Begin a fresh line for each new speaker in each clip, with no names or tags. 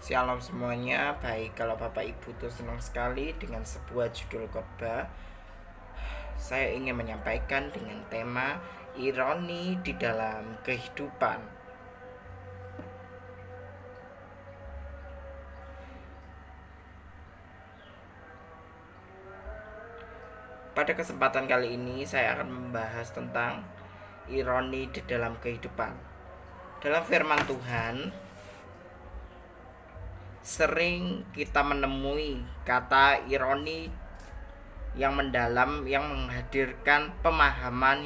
Shalom semuanya, baik kalau Bapak Ibu tuh senang sekali dengan sebuah judul khotbah. Saya ingin menyampaikan dengan tema ironi di dalam kehidupan. Pada kesempatan kali ini saya akan membahas tentang ironi di dalam kehidupan. Dalam firman Tuhan, sering kita menemui kata ironi yang mendalam, yang menghadirkan pemahaman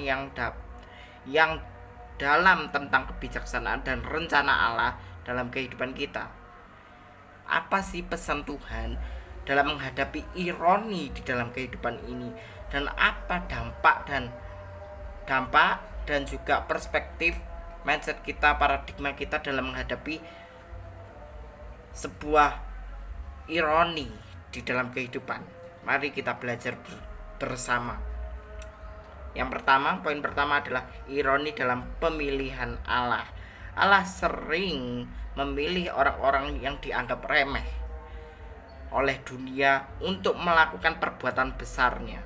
yang dalam tentang kebijaksanaan dan rencana Allah dalam kehidupan kita. Apa sih pesan Tuhan dalam menghadapi ironi di dalam kehidupan ini, dan apa dampak dan juga perspektif mindset kita, paradigma kita dalam menghadapi sebuah ironi di dalam kehidupan. Mari kita belajar bersama. Yang pertama, poin pertama adalah ironi dalam pemilihan Allah. Allah sering memilih orang-orang yang dianggap remeh oleh dunia untuk melakukan perbuatan besarnya.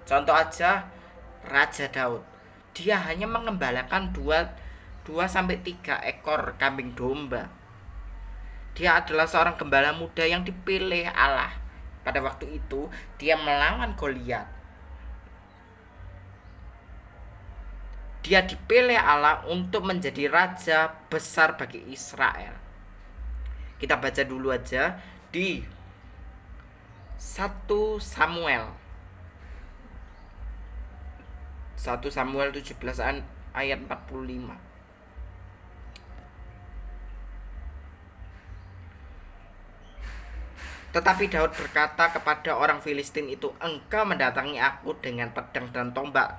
Contoh aja Raja Daud. Dia hanya mengembalakan 2-3 ekor kambing domba. Dia adalah seorang gembala muda yang dipilih Allah. Pada waktu itu dia melawan Goliat. Dia dipilih Allah untuk menjadi raja besar bagi Israel. Kita baca dulu aja di 1 Samuel 17 ayat 45. Tetapi Daud berkata kepada orang Filistin itu, "Engkau mendatangi aku dengan pedang dan tombak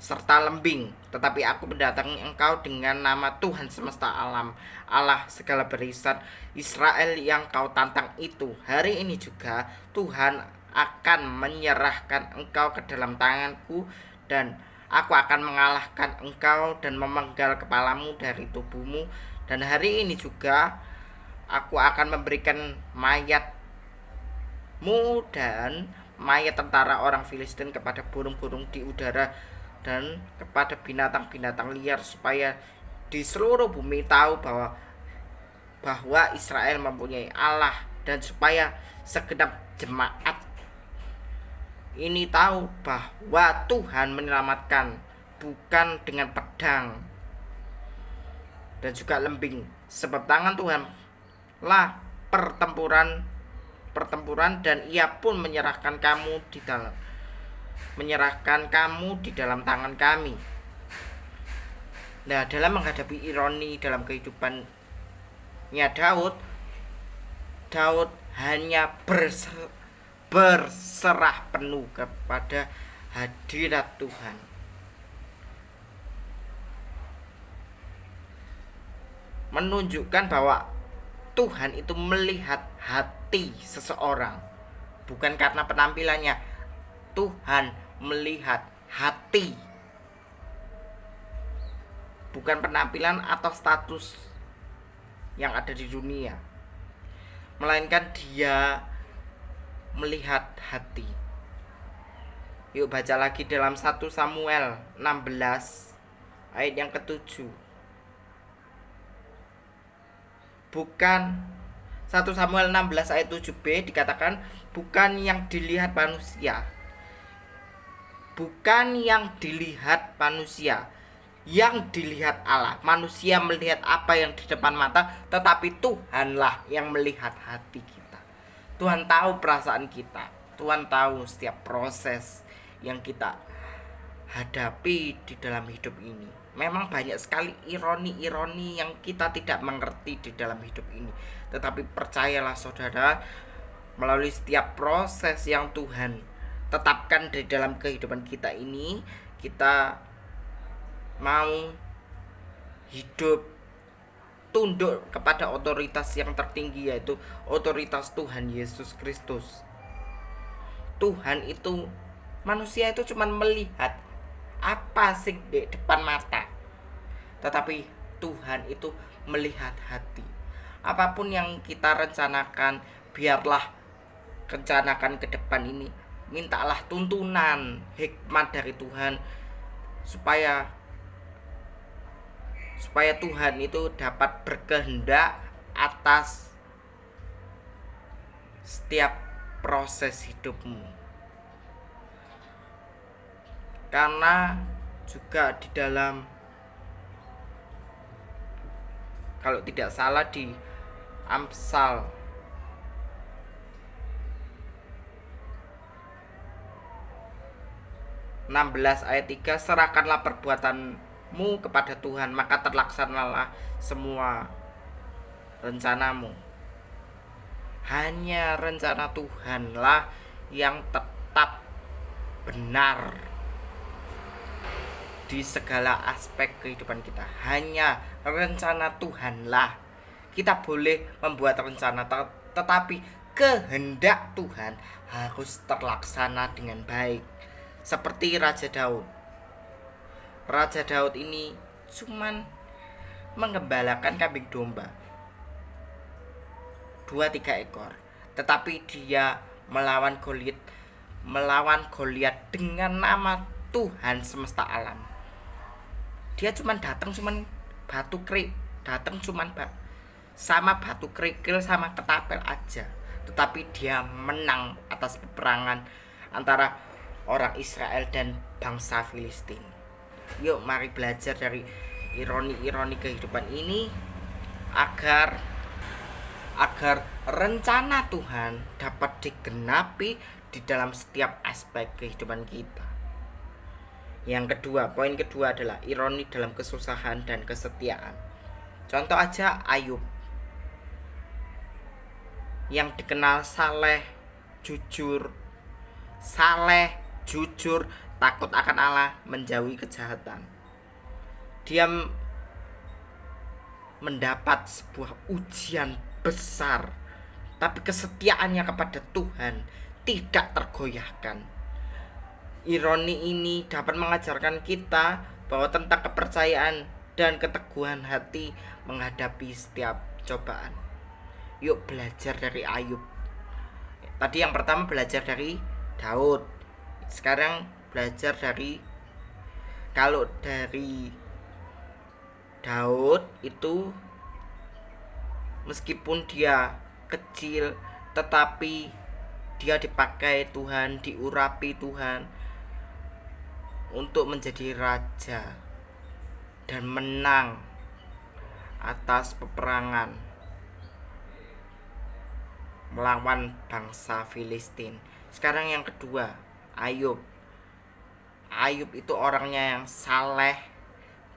serta lembing, tetapi aku mendatangi engkau dengan nama Tuhan semesta alam, Allah segala barisan Israel yang kau tantang itu. Hari ini juga Tuhan akan menyerahkan engkau ke dalam tanganku, dan aku akan mengalahkan engkau dan memenggal kepalamu dari tubuhmu. Dan hari ini juga aku akan memberikan mayatmu dan mayat tentara orang Filistin kepada burung-burung di udara dan kepada binatang-binatang liar, supaya di seluruh bumi tahu bahwa Israel mempunyai Allah, dan supaya segenap jemaat ini tahu bahwa Tuhan menyelamatkan bukan dengan pedang dan juga lembing, sebab tangan Tuhan lah pertempuran dan ia pun menyerahkan kamu di dalam tangan kami." Nah, dalam menghadapi ironi dalam kehidupannya Daud hanya berserah penuh kepada hadirat Tuhan. Menunjukkan bahwa Tuhan itu melihat hati seseorang, bukan karena penampilannya. Tuhan melihat hati, bukan penampilan atau status yang ada di dunia, melainkan Dia melihat hati. Yuk baca lagi dalam 1 Samuel 16 ayat yang ke-7. Bukan 1 Samuel 16 ayat 7b dikatakan, bukan yang dilihat manusia. Bukan yang dilihat manusia, yang dilihat Allah. Manusia melihat apa yang di depan mata, tetapi Tuhanlah yang melihat hati kita. Tuhan tahu perasaan kita. Tuhan tahu setiap proses yang kita hadapi di dalam hidup ini. Memang banyak sekali ironi-ironi yang kita tidak mengerti di dalam hidup ini. Tetapi percayalah saudara, melalui setiap proses yang Tuhan tetapkan di dalam kehidupan kita ini, kita mau hidup tunduk kepada otoritas yang tertinggi, yaitu otoritas Tuhan Yesus Kristus. Tuhan itu, manusia itu cuma melihat apa sih di depan mata, tetapi Tuhan itu melihat hati. Apapun yang kita rencanakan, biarlah rencanakan ke depan ini, mintalah tuntunan hikmat dari Tuhan, supaya Tuhan itu dapat berkehendak atas setiap proses hidupmu. Karena juga di dalam, kalau tidak salah, di Amsal 16 ayat 3, serahkanlah perbuatanmu kepada Tuhan, maka terlaksanalah semua rencanamu. Hanya rencana Tuhanlah yang tetap benar di segala aspek kehidupan kita. Hanya rencana Tuhanlah. Kita boleh membuat rencana, tetapi kehendak Tuhan harus terlaksana dengan baik. Seperti Raja Daud. Raja Daud ini cuman menggembalakan kambing domba 2-3 ekor, tetapi dia melawan Goliat dengan nama Tuhan semesta alam. Dia cuman datang sama batu kerikil sama ketapel aja, tetapi dia menang atas peperangan antara orang Israel dan bangsa Filistin. Yuk mari belajar dari ironi-ironi kehidupan ini agar rencana Tuhan dapat digenapi di dalam setiap aspek kehidupan kita. Yang kedua, poin kedua adalah ironi dalam kesusahan dan kesetiaan. Contoh aja Ayub, yang dikenal jujur, takut akan Allah, menjauhi kejahatan. Dia mendapat sebuah ujian besar, tapi kesetiaannya kepada Tuhan tidak tergoyahkan. Ironi ini dapat mengajarkan kita bahwa tentang kepercayaan dan keteguhan hati menghadapi setiap cobaan. Yuk belajar dari Ayub. Tadi yang pertama belajar dari Daud. Sekarang belajar dari Daud itu, meskipun dia kecil, tetapi dia dipakai Tuhan, diurapi Tuhan untuk menjadi raja dan menang atas peperangan melawan bangsa Filistin. Sekarang yang kedua, Ayub itu orangnya yang saleh,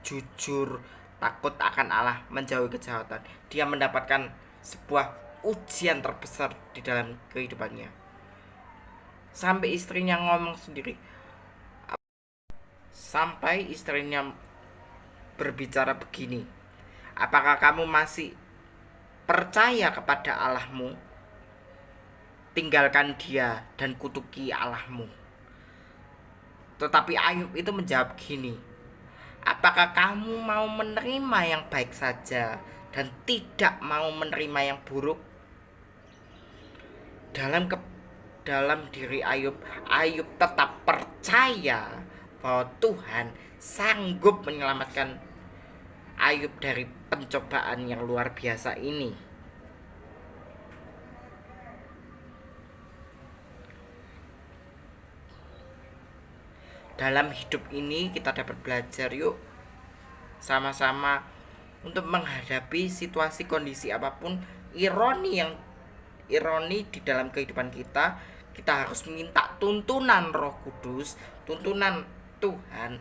jujur, takut akan Allah, menjauhi kejahatan. Dia mendapatkan sebuah ujian terbesar di dalam kehidupannya. Sampai istrinya berbicara begini, apakah kamu masih percaya kepada Allahmu? Tinggalkan dia dan kutuki Allahmu. Tetapi Ayub itu menjawab gini, apakah kamu mau menerima yang baik saja dan tidak mau menerima yang buruk? Dalam diri Ayub tetap percaya bahwa Tuhan sanggup menyelamatkan Ayub dari pencobaan yang luar biasa ini. Dalam hidup ini kita dapat belajar yuk sama-sama untuk menghadapi situasi kondisi apapun, ironi di dalam kehidupan kita harus minta tuntunan Roh Kudus, tuntunan Tuhan,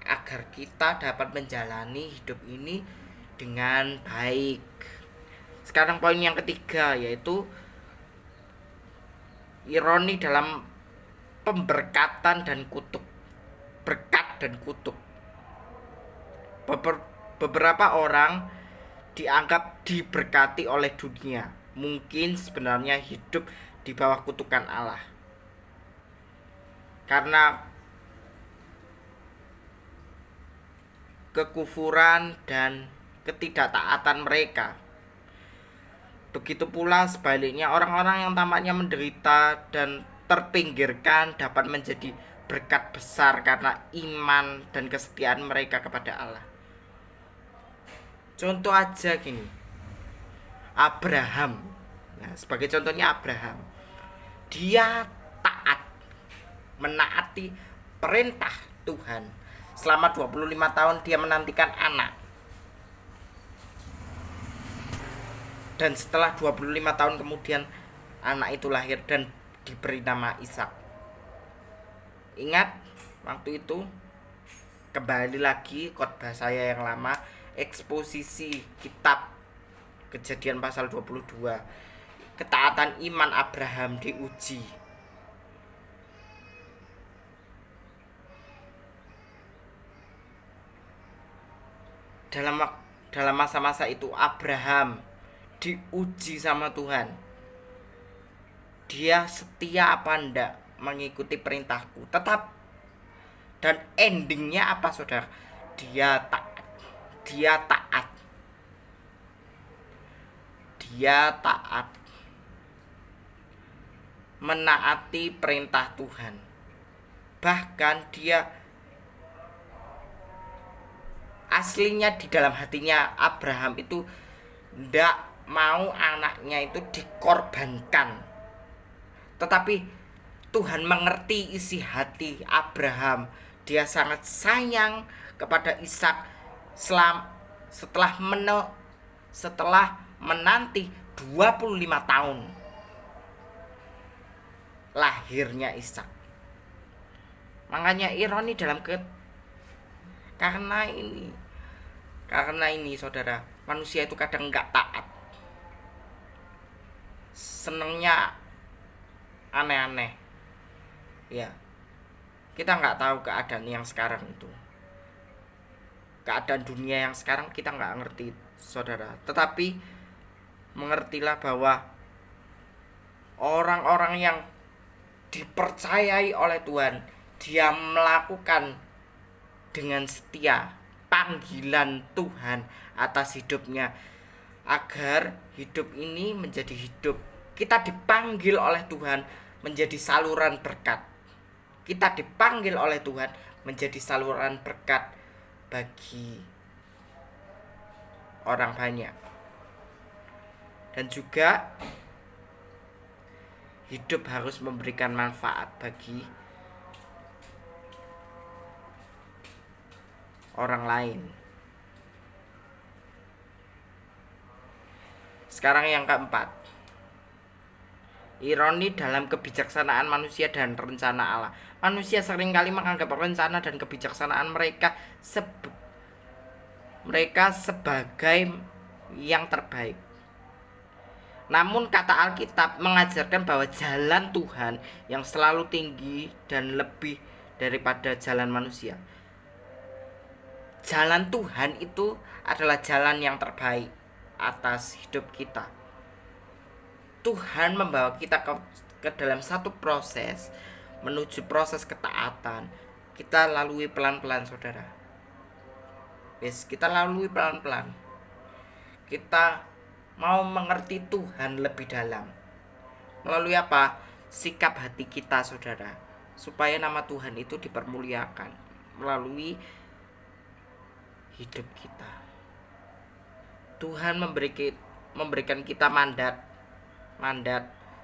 agar kita dapat menjalani hidup ini dengan baik. Sekarang poin yang ketiga, yaitu ironi dalam pemberkatan dan kutuk. Berkat dan kutuk. Beberapa orang dianggap diberkati oleh dunia, mungkin sebenarnya hidup di bawah kutukan Allah karena kekufuran dan ketidaktaatan mereka. Begitu pula sebaliknya, orang-orang yang tampaknya menderita dan terpinggirkan dapat menjadi berkat besar karena iman dan kesetiaan mereka kepada Allah. Contoh aja gini, Abraham. Nah, sebagai contohnya Abraham, dia taat, menaati perintah Tuhan. Selama 25 tahun dia menantikan anak. Dan setelah 25 tahun kemudian anak itu lahir dan diberi nama Ishak. Ingat waktu itu, kembali lagi khotbah saya yang lama, eksposisi kitab Kejadian pasal 22. Ketaatan iman Abraham diuji. Dalam masa-masa itu Abraham diuji sama Tuhan. Dia setia apa enggak mengikuti perintahku. Dan endingnya apa, saudara? Dia taat. Dia taat, menaati perintah Tuhan. Bahkan dia aslinya di dalam hatinya Abraham itu tidak mau anaknya itu dikorbankan. Tetapi Tuhan mengerti isi hati Abraham. Dia sangat sayang kepada Ishak setelah menanti 25 tahun lahirnya Ishak. Makanya ironi karena ini saudara, manusia itu kadang enggak taat, senengnya aneh-aneh. Ya, kita nggak tahu keadaan yang sekarang itu, keadaan dunia yang sekarang kita nggak ngerti, saudara. Tetapi mengertilah bahwa orang-orang yang dipercayai oleh Tuhan, dia melakukan dengan setia panggilan Tuhan atas hidupnya, agar hidup ini menjadi hidup. Kita dipanggil oleh Tuhan menjadi saluran berkat. Kita dipanggil oleh Tuhan menjadi saluran berkat bagi orang banyak. Dan juga hidup harus memberikan manfaat bagi orang lain. Sekarang yang keempat, ironi dalam kebijaksanaan manusia dan rencana Allah. Manusia seringkali menganggap rencana dan kebijaksanaan mereka sebagai yang terbaik. Namun kata Alkitab mengajarkan bahwa jalan Tuhan yang selalu tinggi dan lebih daripada jalan manusia. Jalan Tuhan itu adalah jalan yang terbaik atas hidup kita. Tuhan membawa kita ke dalam satu proses menuju proses ketaatan. Kita lalui pelan-pelan, saudara. Kita lalui pelan-pelan. Kita mau mengerti Tuhan lebih dalam. Melalui apa? Sikap hati kita, saudara. Supaya nama Tuhan itu dipermuliakan melalui hidup kita. Tuhan memberikan kita mandat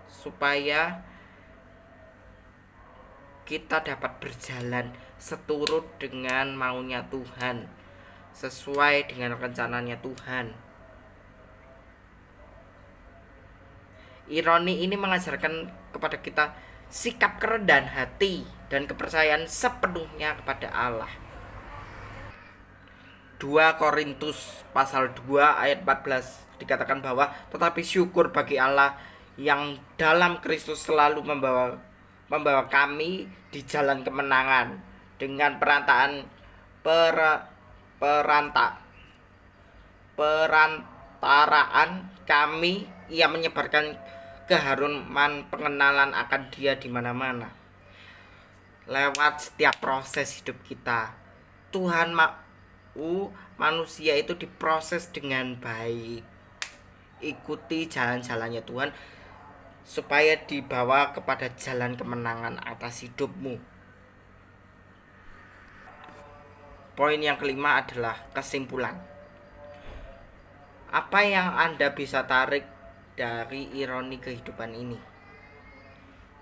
supaya kita dapat berjalan seturut dengan maunya Tuhan, sesuai dengan rencananya Tuhan. Ironi ini mengajarkan kepada kita sikap kerendahan hati dan kepercayaan sepenuhnya kepada Allah. 2 Korintus pasal 2 ayat 14 dikatakan bahwa tetapi syukur bagi Allah yang dalam Kristus selalu membawa kami di jalan kemenangan dengan perantaraan kami. Ia menyebarkan keharuman pengenalan akan Dia di mana-mana. Lewat setiap proses hidup kita, Tuhan mau manusia itu diproses dengan baik. ikuti jalan-jalannya Tuhan supaya dibawa kepada jalan kemenangan atas hidupmu. Poin yang kelima adalah kesimpulan. Apa yang Anda bisa tarik dari ironi kehidupan ini?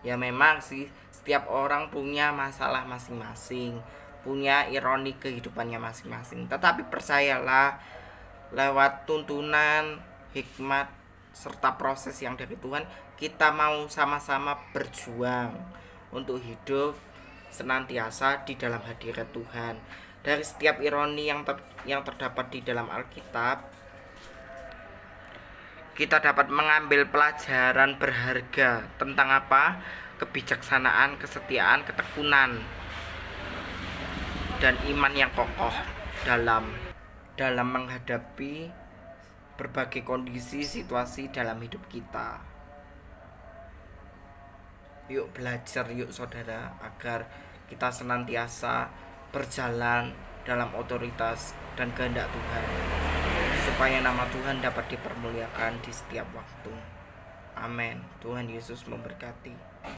Ya memang sih, setiap orang punya masalah masing-masing, punya ironi kehidupannya masing-masing. Tetapi percayalah, lewat tuntunan, hikmat, serta proses yang dari Tuhan, kita mau sama-sama berjuang untuk hidup senantiasa di dalam hadirat Tuhan. Dari setiap ironi yang terdapat di dalam Alkitab, kita dapat mengambil pelajaran berharga tentang apa? Kebijaksanaan, kesetiaan, ketekunan, dan iman yang kokoh dalam menghadapi berbagai kondisi situasi dalam hidup kita. Yuk belajar, yuk saudara, agar kita senantiasa berjalan dalam otoritas dan kehendak Tuhan, supaya nama Tuhan dapat dipermuliakan di setiap waktu. Amin. Tuhan Yesus memberkati.